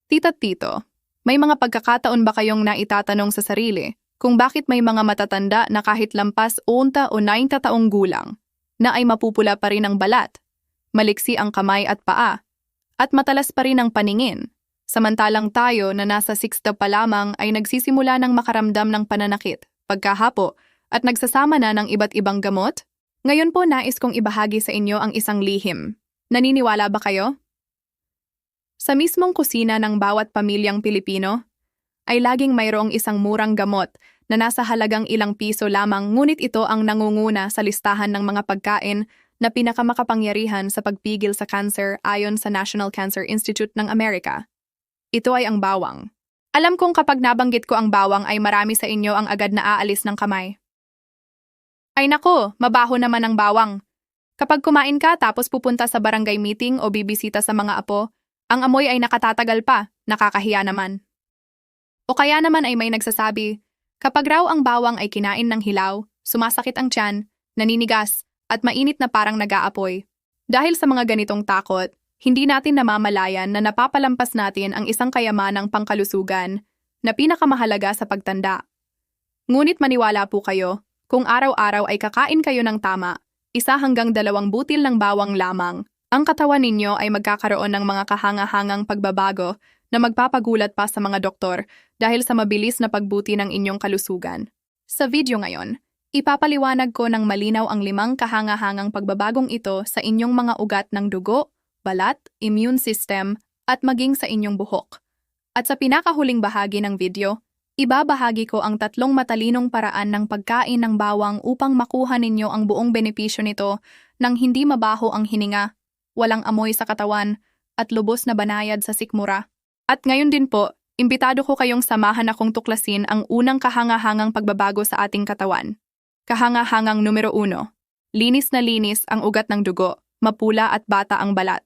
Tita't tito, may mga pagkakataon ba kayong naitatanong sa sarili kung bakit may mga matatanda na kahit lampas 80 o 90 taong gulang na ay mapupula pa rin ang balat, maliksi ang kamay at paa, at matalas pa rin ang paningin, samantalang tayo na nasa 60 pa lamang ay nagsisimula ng makaramdam ng pananakit, pagkahapo, at nagsasama na ng iba't ibang gamot? Ngayon po nais kong ibahagi sa inyo ang isang lihim. Naniniwala ba kayo? Sa mismong kusina ng bawat pamilyang Pilipino, ay laging mayroong isang murang gamot na nasa halagang ilang piso lamang, ngunit ito ang nangunguna sa listahan ng mga pagkain na pinakamakapangyarihan sa pagpigil sa cancer ayon sa National Cancer Institute ng Amerika. Ito ay ang bawang. Alam kong kapag nabanggit ko ang bawang ay marami sa inyo ang agad na aalis ng kamay. Ay nako, mabaho naman ang bawang. Kapag kumain ka tapos pupunta sa barangay meeting o bibisita sa mga apo, ang amoy ay nakatatagal pa, nakakahiya naman. O kaya naman ay may nagsasabi, kapag raw ang bawang ay kinain ng hilaw, sumasakit ang tiyan, naninigas, at mainit na parang nag-aapoy. Dahil sa mga ganitong takot, hindi natin namamalayan na napapalampas natin ang isang kayamanang pangkalusugan na pinakamahalaga sa pagtanda. Ngunit maniwala po kayo, kung araw-araw ay kakain kayo ng tama, 1 hanggang 2 butil ng bawang lamang, ang katawan ninyo ay magkakaroon ng mga kahanga-hangang pagbabago na magpapagulat pa sa mga doktor dahil sa mabilis na pagbuti ng inyong kalusugan. Sa video ngayon, ipapaliwanag ko ng malinaw ang 5 kahanga-hangang pagbabagong ito sa inyong mga ugat ng dugo, balat, immune system, at maging sa inyong buhok. At sa pinakahuling bahagi ng video, ibabahagi ko ang 3 matalinong paraan ng pagkain ng bawang upang makuha ninyo ang buong benepisyo nito nang hindi mabaho ang hininga, walang amoy sa katawan, at lubos na banayad sa sikmura. At ngayon din po, imbitado ko kayong samahan akong tuklasin ang unang kahanga-hangang pagbabago sa ating katawan. Kahanga-hangang numero 1. Linis na linis ang ugat ng dugo, mapula at bata ang balat.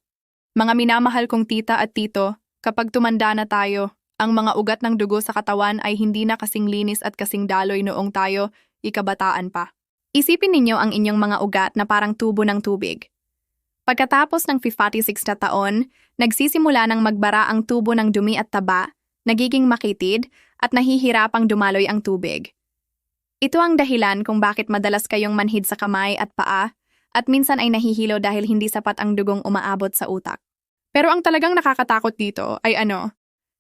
Mga minamahal kong tita at tito, kapag tumanda na tayo, ang mga ugat ng dugo sa katawan ay hindi na kasing linis at kasing daloy noong tayo, ikabataan pa. Isipin ninyo ang inyong mga ugat na parang tubo ng tubig. Pagkatapos ng 56 na taon, nagsisimula ng magbara ang tubo ng dumi at taba, nagiging makitid, at nahihirapang dumaloy ang tubig. Ito ang dahilan kung bakit madalas kayong manhid sa kamay at paa, at minsan ay nahihilo dahil hindi sapat ang dugong umaabot sa utak. Pero ang talagang nakakatakot dito ay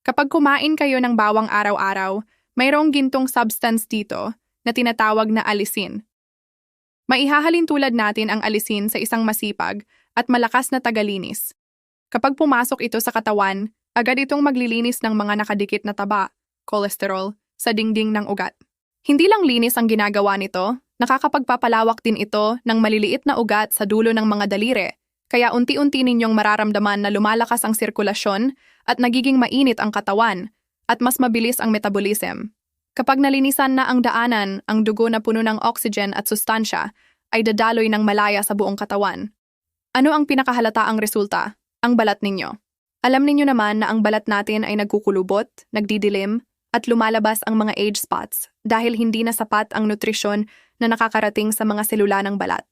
kapag kumain kayo ng bawang araw-araw, mayroong gintong substance dito na tinatawag na alisin. Maihahalin tulad natin ang alisin sa isang masipag at malakas na tagalinis. Kapag pumasok ito sa katawan, agad itong maglilinis ng mga nakadikit na taba, cholesterol, sa dingding ng ugat. Hindi lang linis ang ginagawa nito, nakakapagpapalawak din ito ng maliliit na ugat sa dulo ng mga daliri, kaya unti-unti ninyong mararamdaman na lumalakas ang sirkulasyon at nagiging mainit ang katawan at mas mabilis ang metabolism. Kapag nalinisan na ang daanan, ang dugo na puno ng oxygen at sustansya ay dadaloy ng malaya sa buong katawan. Ano ang pinakahalataang resulta? Ang balat ninyo. Alam ninyo naman na ang balat natin ay nagkukulubot, nagdidilim, at lumalabas ang mga age spots dahil hindi na sapat ang nutrisyon na nakakarating sa mga selula ng balat.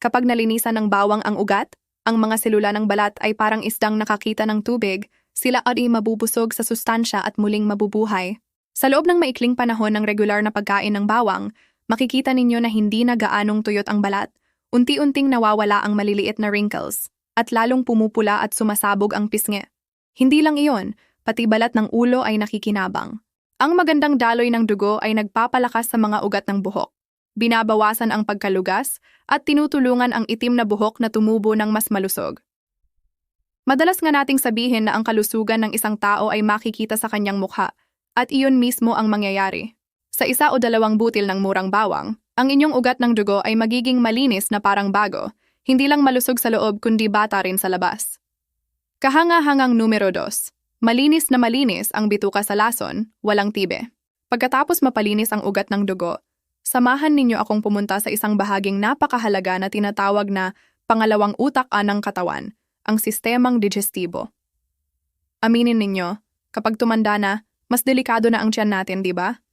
Kapag nalinisan ng bawang ang ugat, ang mga selula ng balat ay parang isdang nakakita ng tubig, sila ay mabubusog sa sustansya at muling mabubuhay. Sa loob ng maikling panahon ng regular na pagkain ng bawang, makikita ninyo na hindi na gaanong tuyot ang balat, unti-unting nawawala ang maliliit na wrinkles, at lalong pumupula at sumasabog ang pisngi. Hindi lang iyon, pati balat ng ulo ay nakikinabang. Ang magandang daloy ng dugo ay nagpapalakas sa mga ugat ng buhok. Binabawasan ang pagkalugas at tinutulungan ang itim na buhok na tumubo ng mas malusog. Madalas nga nating sabihin na ang kalusugan ng isang tao ay makikita sa kanyang mukha, at iyon mismo ang mangyayari. Sa 1 o 2 butil ng murang bawang, ang inyong ugat ng dugo ay magiging malinis na parang bago, hindi lang malusog sa loob kundi bata rin sa labas. Kahanga-hangang numero 2. Malinis na malinis ang bituka sa lason, walang tibe. Pagkatapos mapalinis ang ugat ng dugo, samahan ninyo akong pumunta sa isang bahaging napakahalaga na tinatawag na pangalawang utak ng katawan, ang sistemang digestibo. Aminin ninyo, kapag tumanda na, mas delikado na ang tiyan natin, di ba?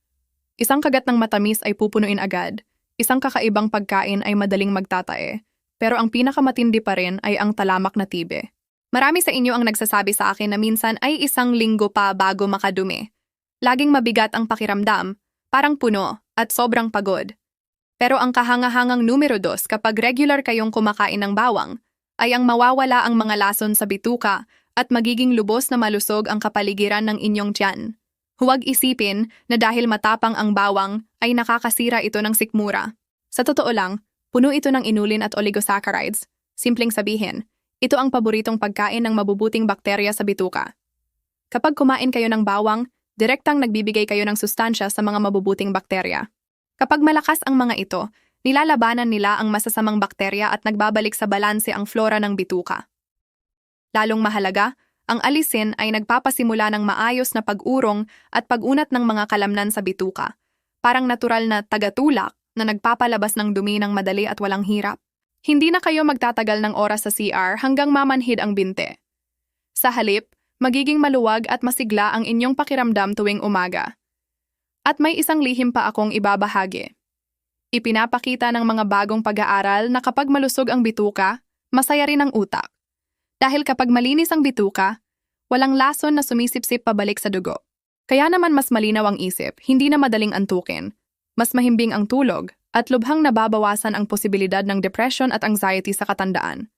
Isang kagat ng matamis ay pupunuin agad, isang kakaibang pagkain ay madaling magtatae, pero ang pinakamatindi pa rin ay ang talamak na tibe. Marami sa inyo ang nagsasabi sa akin na minsan ay 1 linggo pa bago makadumi. Laging mabigat ang pakiramdam, parang puno, at sobrang pagod. Pero ang kahangahangang numero 2 kapag regular kayong kumakain ng bawang, ay ang mawawala ang mga lason sa bituka at magiging lubos na malusog ang kapaligiran ng inyong tiyan. Huwag isipin na dahil matapang ang bawang ay nakakasira ito ng sikmura. Sa totoo lang, puno ito ng inulin at oligosaccharides. Simpleng sabihin, ito ang paboritong pagkain ng mabubuting bakterya sa bituka. Kapag kumain kayo ng bawang, direktang nagbibigay kayo ng sustansya sa mga mabubuting bakterya. Kapag malakas ang mga ito, nilalabanan nila ang masasamang bakterya at nagbabalik sa balanse ang flora ng bituka. Lalong mahalaga, ang alisin ay nagpapasimula ng maayos na pag-urong at pag-unat ng mga kalamnan sa bituka. Parang natural na tagatulak na nagpapalabas ng dumi ng madali at walang hirap. Hindi na kayo magtatagal ng oras sa CR hanggang mamanhid ang binte. Sa halip, magiging maluwag at masigla ang inyong pakiramdam tuwing umaga. At may isang lihim pa akong ibabahagi. Ipinapakita ng mga bagong pag-aaral na kapag malusog ang bituka, masaya rin ang utak. Dahil kapag malinis ang bituka, walang lason na sumisipsip pabalik sa dugo. Kaya naman mas malinaw ang isip, hindi na madaling antukin, mas mahimbing ang tulog, at lubhang nababawasan ang posibilidad ng depression at anxiety sa katandaan.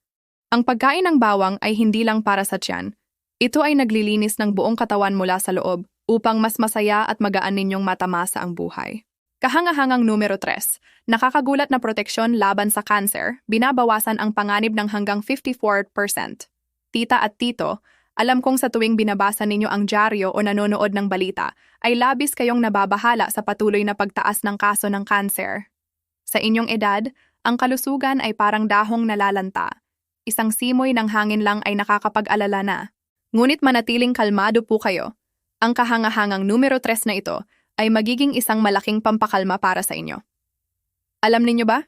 Ang pagkain ng bawang ay hindi lang para sa tiyan. Ito ay naglilinis ng buong katawan mula sa loob upang mas masaya at magaan ninyong matamasa ang buhay. Kahangahangang numero 3, nakakagulat na proteksyon laban sa cancer, binabawasan ang panganib ng hanggang 54%. Tita at tito, alam kong sa tuwing binabasa ninyo ang dyaryo o nanonood ng balita, ay labis kayong nababahala sa patuloy na pagtaas ng kaso ng cancer. Sa inyong edad, ang kalusugan ay parang dahong nalalanta. Isang simoy ng hangin lang ay nakakapag-alala na. Ngunit manatiling kalmado po kayo. Ang kahangahangang numero 3 na ito ay magiging isang malaking pampakalma para sa inyo. Alam ninyo ba?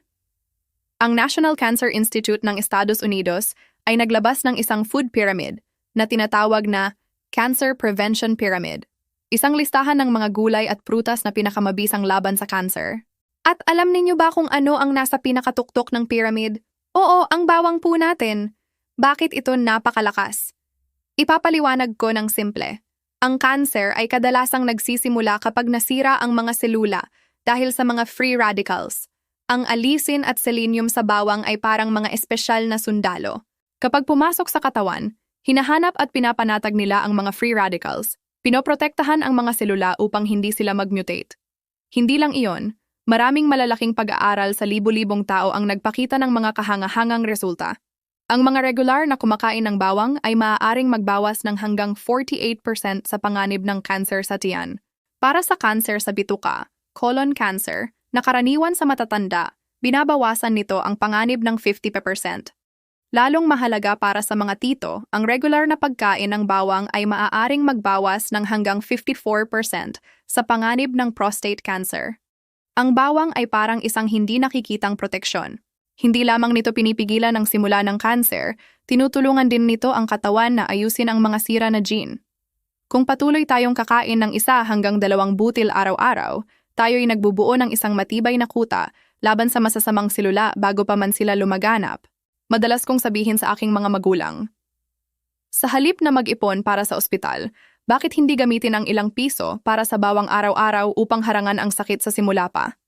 Ang National Cancer Institute ng Estados Unidos ay naglabas ng isang food pyramid na tinatawag na Cancer Prevention Pyramid. Isang listahan ng mga gulay at prutas na pinakamabisang laban sa cancer. At alam ninyo ba kung ano ang nasa pinakatuktok ng pyramid? Oo, ang bawang po natin. Bakit ito napakalakas? Ipapaliwanag ko ng simple. Ang cancer ay kadalasang nagsisimula kapag nasira ang mga selula dahil sa mga free radicals. Ang alisin at selenium sa bawang ay parang mga espesyal na sundalo. Kapag pumasok sa katawan, hinahanap at pinapanatag nila ang mga free radicals. Pinoprotektahan ang mga selula upang hindi sila mag-mutate. Hindi lang iyon, maraming malalaking pag-aaral sa libu-libong tao ang nagpakita ng mga kahangahangang resulta. Ang mga regular na kumakain ng bawang ay maaaring magbawas ng hanggang 48% sa panganib ng cancer sa tiyan. Para sa cancer sa bituka, colon cancer, na karaniwan sa matatanda, binabawasan nito ang panganib ng 50%. Lalong mahalaga para sa mga tito, ang regular na pagkain ng bawang ay maaaring magbawas ng hanggang 54% sa panganib ng prostate cancer. Ang bawang ay parang isang hindi nakikitang proteksyon. Hindi lamang nito pinipigilan ang simula ng cancer, tinutulungan din nito ang katawan na ayusin ang mga sira na gene. Kung patuloy tayong kakain ng 1 hanggang 2 butil araw-araw, tayo'y nagbubuo ng isang matibay na kuta laban sa masasamang selula bago pa man sila lumaganap. Madalas kong sabihin sa aking mga magulang, sa halip na mag-ipon para sa ospital, bakit hindi gamitin ang ilang piso para sa bawang araw-araw upang harangan ang sakit sa simula pa?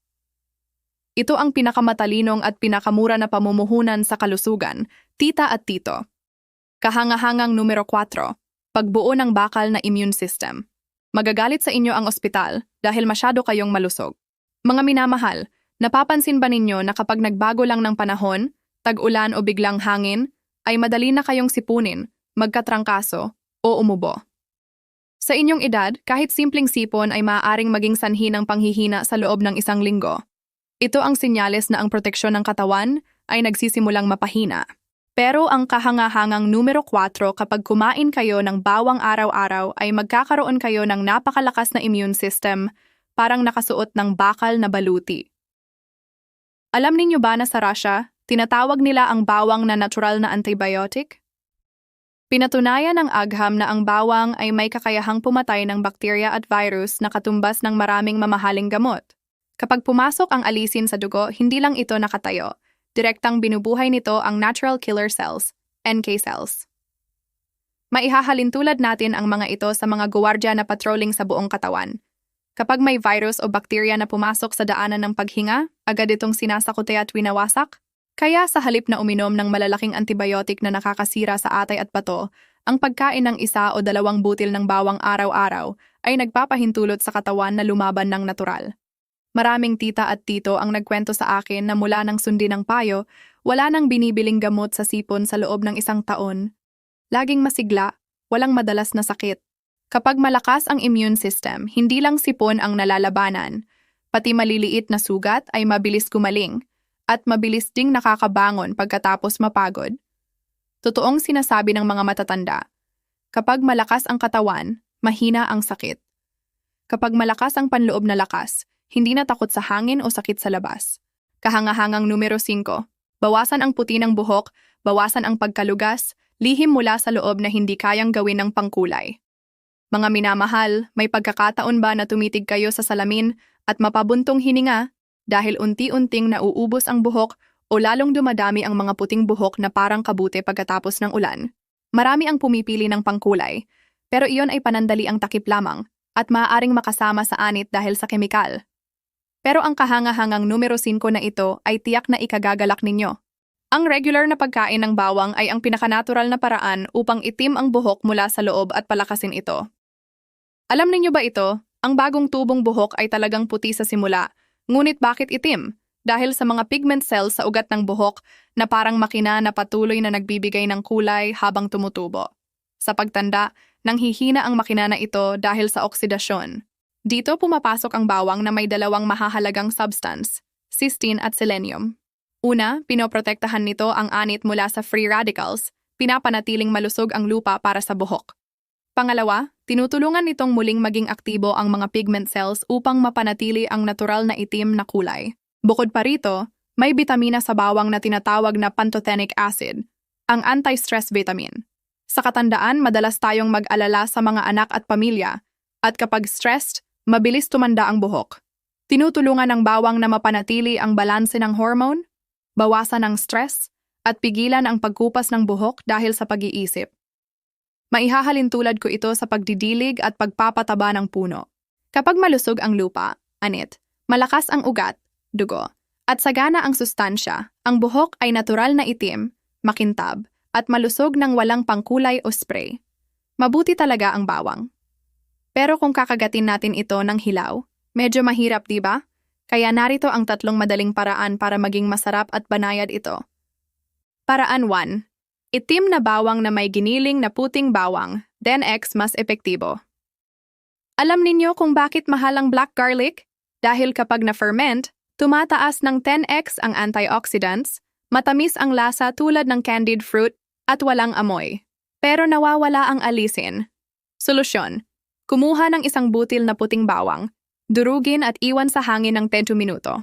Ito ang pinakamatalinong at pinakamura na pamumuhunan sa kalusugan, tita at tito. Kahangahangang numero 4, pagbuo ng bakal na immune system. Magagalit sa inyo ang ospital dahil masyado kayong malusog. Mga minamahal, napapansin ba ninyo na kapag nagbago lang ng panahon, tag-ulan o biglang hangin, ay madali na kayong sipunin, magkatrangkaso, o umubo? Sa inyong edad, kahit simpleng sipon ay maaaring maging sanhi ng panghihina sa loob ng 1 linggo. Ito ang senyales na ang proteksyon ng katawan ay nagsisimulang mapahina. Pero ang kahangahangang numero 4 kapag kumain kayo ng bawang araw-araw ay magkakaroon kayo ng napakalakas na immune system, parang nakasuot ng bakal na baluti. Alam ninyo ba na sa Russia, tinatawag nila ang bawang na natural na antibiotic? Pinatunayan ng agham na ang bawang ay may kakayahang pumatay ng bakterya at virus na katumbas ng maraming mamahaling gamot. Kapag pumasok ang alisin sa dugo, hindi lang ito nakatayo. Direktang binubuhay nito ang natural killer cells, NK cells. Maihahalintulad natin ang mga ito sa mga guwardya na patrolling sa buong katawan. Kapag may virus o bakterya na pumasok sa daanan ng paghinga, agad itong sinasakote at winawasak. Kaya sa halip na uminom ng malalaking antibiotic na nakakasira sa atay at bato, ang pagkain ng 1 o 2 butil ng bawang araw-araw ay nagpapahintulot sa katawan na lumaban ng natural. Maraming tita at tito ang nagkwento sa akin na mula nang sundin ng payo, wala nang binibiling gamot sa sipon sa loob ng 1 taon. Laging masigla, walang madalas na sakit. Kapag malakas ang immune system, hindi lang sipon ang nalalabanan, pati maliliit na sugat ay mabilis gumaling at mabilis ding nakakabangon pagkatapos mapagod. Totoong sinasabi ng mga matatanda, kapag malakas ang katawan, mahina ang sakit. Kapag malakas ang panloob na lakas, hindi na takot sa hangin o sakit sa labas. Kahangahangang numero 5, bawasan ang puti ng buhok, bawasan ang pagkalugas, lihim mula sa loob na hindi kayang gawin ng pangkulay. Mga minamahal, may pagkakataon ba na tumitig kayo sa salamin at mapabuntong hininga dahil unti-unting nauubos ang buhok o lalong dumadami ang mga puting buhok na parang kabute pagkatapos ng ulan? Marami ang pumipili ng pangkulay, pero iyon ay panandali ang takip lamang at maaaring makasama sa anit dahil sa kemikal. Pero ang kahangahangang numero 5 na ito ay tiyak na ikagagalak ninyo. Ang regular na pagkain ng bawang ay ang pinakanatural na paraan upang itim ang buhok mula sa loob at palakasin ito. Alam ninyo ba ito? Ang bagong tubong buhok ay talagang puti sa simula, ngunit bakit itim? Dahil sa mga pigment cells sa ugat ng buhok na parang makina na patuloy na nagbibigay ng kulay habang tumutubo. Sa pagtanda, nanghihina ang makina na ito dahil sa oksidasyon. Dito pumapasok ang bawang na may 2 mahahalagang substance, cysteine at selenium. Una, pinoprotektahan nito ang anit mula sa free radicals, pinapanatiling malusog ang lupa para sa buhok. Pangalawa, tinutulungan nitong muling maging aktibo ang mga pigment cells upang mapanatili ang natural na itim na kulay. Bukod pa rito, may bitamina sa bawang na tinatawag na pantothenic acid, ang anti-stress vitamin. Sa katandaan, madalas tayong mag-alala sa mga anak at pamilya, at kapag stressed, mabilis tumanda ang buhok. Tinutulungan ng bawang na mapanatili ang balanse ng hormone, bawasan ang stress, at pigilan ang pagkupas ng buhok dahil sa pag-iisip. Maihahalintulad ko ito sa pagdidilig at pagpapataba ng puno. Kapag malusog ang lupa, anit, malakas ang ugat, dugo, at sagana ang sustansya, ang buhok ay natural na itim, makintab, at malusog ng walang pangkulay o spray. Mabuti talaga ang bawang. Pero kung kakagatin natin ito ng hilaw, medyo mahirap, di ba? Kaya narito ang 3 madaling paraan para maging masarap at banayad ito. Paraan 1. Itim na bawang na may giniling na puting bawang, 10x mas epektibo. Alam ninyo kung bakit mahal ang black garlic? Dahil kapag na-ferment, tumataas ng 10x ang antioxidants, matamis ang lasa tulad ng candied fruit, at walang amoy. Pero nawawala ang alisin. Solusyon: kumuha ng 1 butil na puting bawang, durugin at iwan sa hangin ng 10 minuto.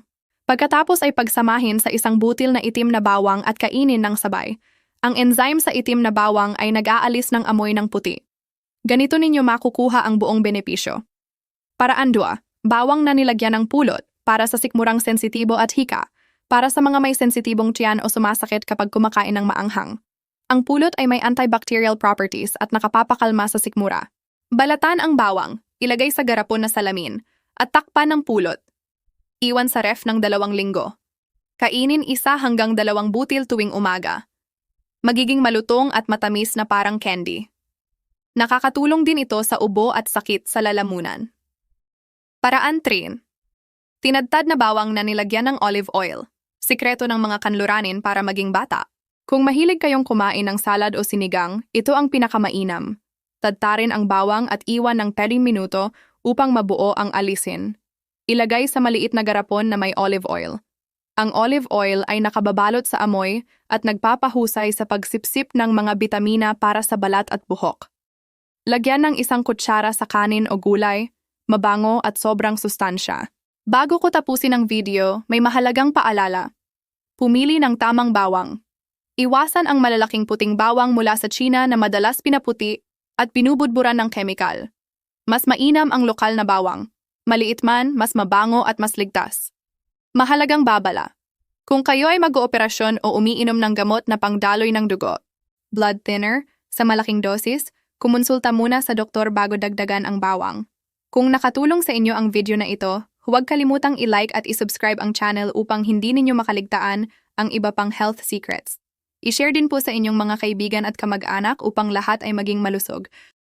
Pagkatapos ay pagsamahin sa 1 butil na itim na bawang at kainin ng sabay. Ang enzyme sa itim na bawang ay nag-aalis ng amoy ng puti. Ganito ninyo makukuha ang buong benepisyo. Paraan 2. Bawang na nilagyan ng pulot para sa sikmurang sensitibo at hika, para sa mga may sensitibong tiyan o sumasakit kapag kumakain ng maanghang. Ang pulot ay may antibacterial properties at nakapapakalma sa sikmura. Balatan ang bawang, ilagay sa garapon na salamin, at takpan ng pulot. Iwan sa ref ng 2 linggo. Kainin 1 hanggang 2 butil tuwing umaga. Magiging malutong at matamis na parang candy. Nakakatulong din ito sa ubo at sakit sa lalamunan. Paraan 3. Tinadtad na bawang na nilagyan ng olive oil. Sikreto ng mga kanluranin para maging bata. Kung mahilig kayong kumain ng salad o sinigang, ito ang pinakamainam. Tadtarin ang bawang at iwan ng 10 minuto upang mabuo ang alisin. Ilagay sa maliit na garapon na may olive oil. Ang olive oil ay nakababalot sa amoy at nagpapahusay sa pagsipsip ng mga bitamina para sa balat at buhok. Lagyan ng 1 kutsara sa kanin o gulay, mabango at sobrang sustansya. Bago ko tapusin ang video, may mahalagang paalala. Pumili ng tamang bawang. Iwasan ang malalaking puting bawang mula sa China na madalas pinaputi at binubudburan ng kemikal. Mas mainam ang lokal na bawang. Maliit man, mas mabango at mas ligtas. Mahalagang babala. Kung kayo ay mag-ooperasyon o umiinom ng gamot na pangdaloy ng dugo, blood thinner, sa malaking dosis, Kumonsulta muna sa doktor bago dagdagan ang bawang. Kung nakatulong sa inyo ang video na ito, huwag kalimutang i-like at i-subscribe ang channel upang hindi ninyo makaligtaan ang iba pang health secrets. I-share din po sa inyong mga kaibigan at kamag-anak upang lahat ay maging malusog.